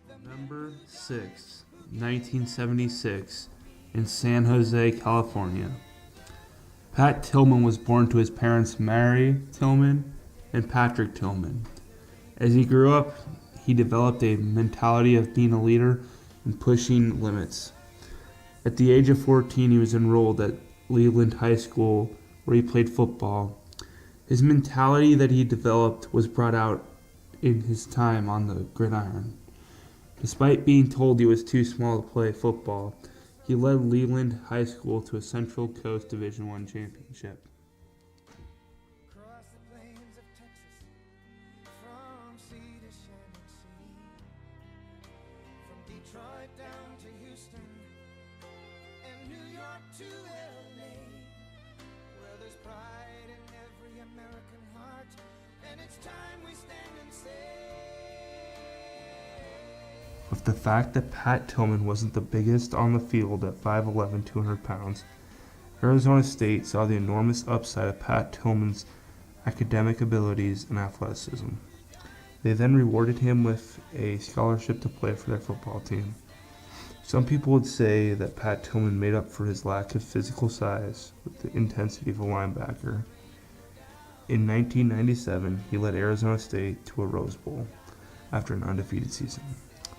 November 6, 1976, in San Jose, California. Pat Tillman was born to his parents Mary Tillman and Patrick Tillman. As he grew up, he developed a mentality of being a leader and pushing limits. At the age of 14, he was enrolled at Leland High School, where he played football. His mentality that he developed was brought out in his time on the gridiron. Despite being told he was too small to play football, he led Leland High School to a Central Coast Division I championship. Across the plains of Texas, from sea to shining sea, from Detroit down to Houston, and New York to LA, where there's pride in every American heart, and it's time we stand and say. With the fact that Pat Tillman wasn't the biggest on the field at 5'11", 200 pounds, Arizona State saw the enormous upside of Pat Tillman's academic abilities and athleticism. They then rewarded him with a scholarship to play for their football team. Some people would say that Pat Tillman made up for his lack of physical size with the intensity of a linebacker. In 1997, he led Arizona State to a Rose Bowl after an undefeated season.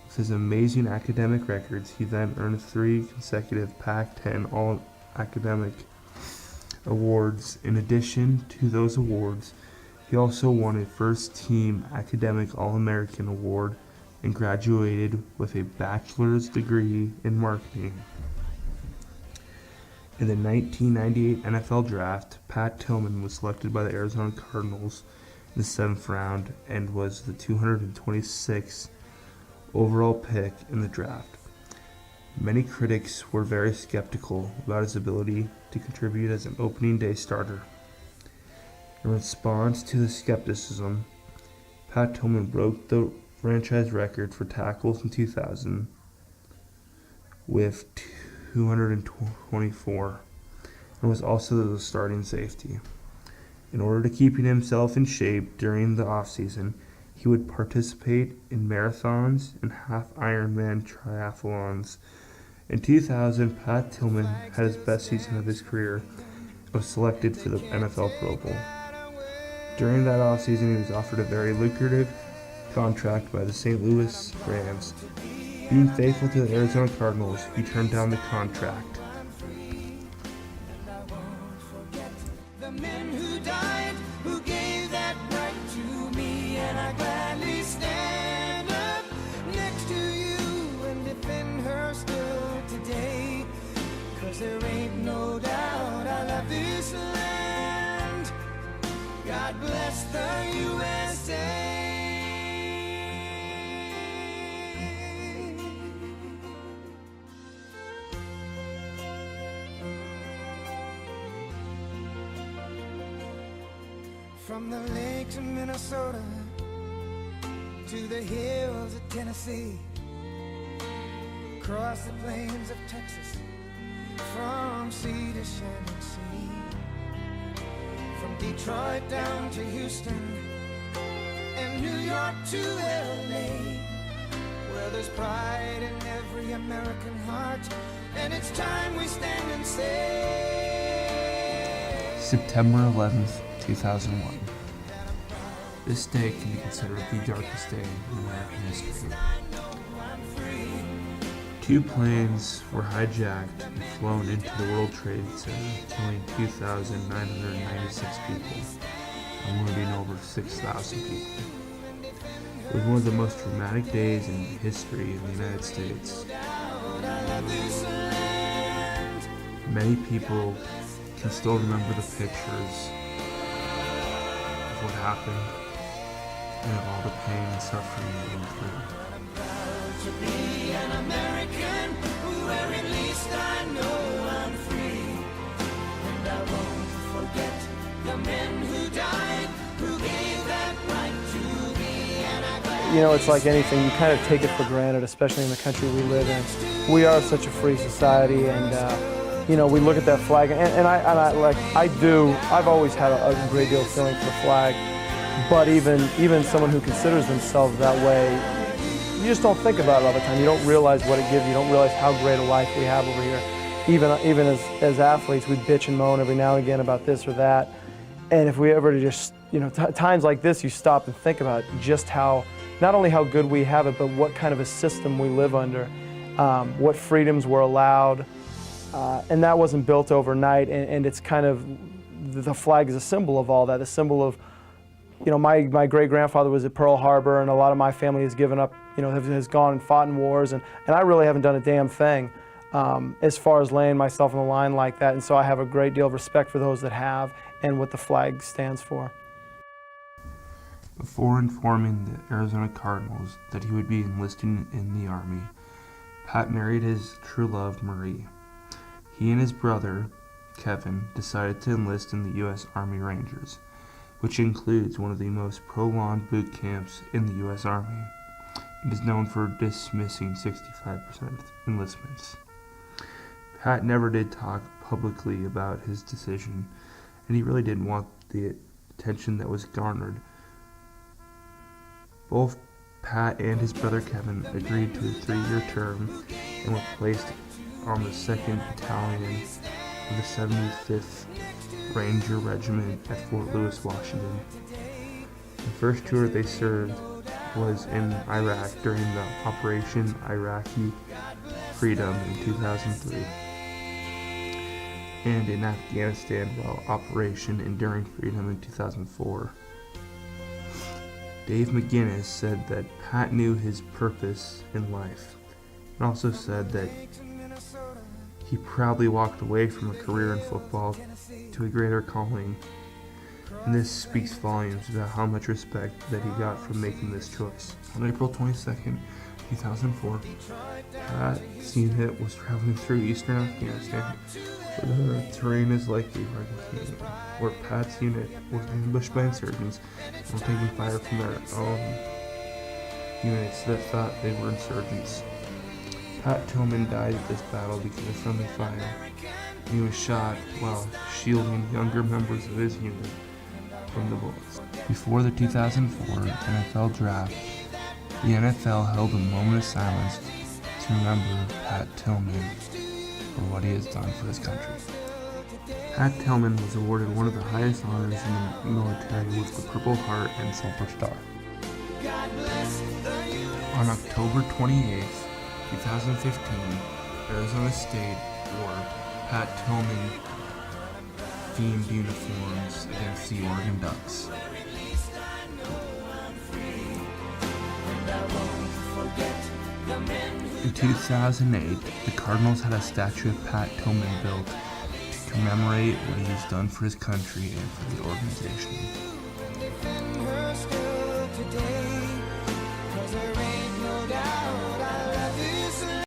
With his amazing academic records, he then earned 3 consecutive Pac-10 All-Academic awards. In addition to those awards, he also won a first-team Academic All-American award and graduated with a bachelor's degree in marketing. In the 1998 NFL Draft, Pat Tillman was selected by the Arizona Cardinals in the 7th round and was the 226th overall pick in the draft. Many critics were very skeptical about his ability to contribute as an opening day starter. In response to the skepticism, Pat Tillman broke the franchise record for tackles in 2000 with 224 and was also the starting safety. In order to keep himself in shape during the offseason, he would participate in marathons and half-Ironman triathlons. In 2000, Pat Tillman had his best season of his career and was selected for the NFL Pro Bowl. During that offseason, he was offered a very lucrative contract by the St. Louis Rams. Being faithful to the Arizona Cardinals, he turned down the contract. The men who died, who gave that right to me, and I gladly stand up next to you and defend her still today, 'cause there ain't no doubt I love this land. God bless the USA. From the lakes of Minnesota to the hills of Tennessee, across the plains of Texas, from sea to shining sea, from Detroit down to Houston, and New York to LA, where there's pride in every American heart, and it's time we stand and say. September 11th, 2001. This day can be considered the darkest day in American history. 2 planes were hijacked and flown into the World Trade Center, killing 2,996 people and wounding over 6,000 people. It was one of the most dramatic days in history in the United States. Many people can still remember the pictures of what happened and of all the pain and suffering that went through. To be an American, where at least I know I'm free, and I won't forget the men who died, who gave that right to me, and I. You know, it's like anything, you kind of take it for granted, especially in the country we live in. We are such a free society, and you know, we look at that flag, and I've always had a great deal of feeling for the flag. But even someone who considers themselves that way, you just don't think about it all the time. You don't realize what it gives you. You don't realize how great a life we have over here. Even as athletes, we bitch and moan every now and again about this or that. And if we ever to just, times like this, you stop and think about just how, not only how good we have it, but what kind of a system we live under, what freedoms were allowed. And that wasn't built overnight. And it's kind of, the flag is a symbol of all that, a symbol of, my great-grandfather was at Pearl Harbor, and a lot of my family has given up, has gone and fought in wars, and I really haven't done a damn thing as far as laying myself on the line like that. And so I have a great deal of respect for those that have and what the flag stands for. Before informing the Arizona Cardinals that he would be enlisting in the Army, Pat married his true love, Marie. He and his brother, Kevin, decided to enlist in the U.S. Army Rangers, which includes one of the most prolonged boot camps in the U.S. Army. It is known for dismissing 65% of enlistments. Pat never did talk publicly about his decision, and he really didn't want the attention that was garnered. Both Pat and his brother Kevin agreed to a 3-year term and were placed on the 2nd Battalion of the 75th Ranger Regiment at Fort Lewis, Washington. The first tour they served was in Iraq during the Operation Iraqi Freedom in 2003, and in Afghanistan while Operation Enduring Freedom in 2004. Dave McGinnis said that Pat knew his purpose in life, and also said that he proudly walked away from a career in football to a greater calling, and this speaks volumes about how much respect that he got from making this choice. On April 22nd, 2004, Pat Seenhit was traveling through eastern Afghanistan, where the terrain is likely where Pat's unit was ambushed by insurgents and were taking fire from their own units that thought they were insurgents. Pat Tillman died at this battle because of friendly fire. He was shot while shielding younger members of his unit from the bullets. Before the 2004 NFL Draft, the NFL held a moment of silence to remember Pat Tillman for what he has done for his country. Pat Tillman was awarded one of the highest honors in the military with the Purple Heart and Silver Star. On October 28th, 2015, Arizona State wore Pat Tillman themed uniforms against the Oregon Ducks. In 2008, the Cardinals had a statue of Pat Tillman built to commemorate what he has done for his country and for the organization.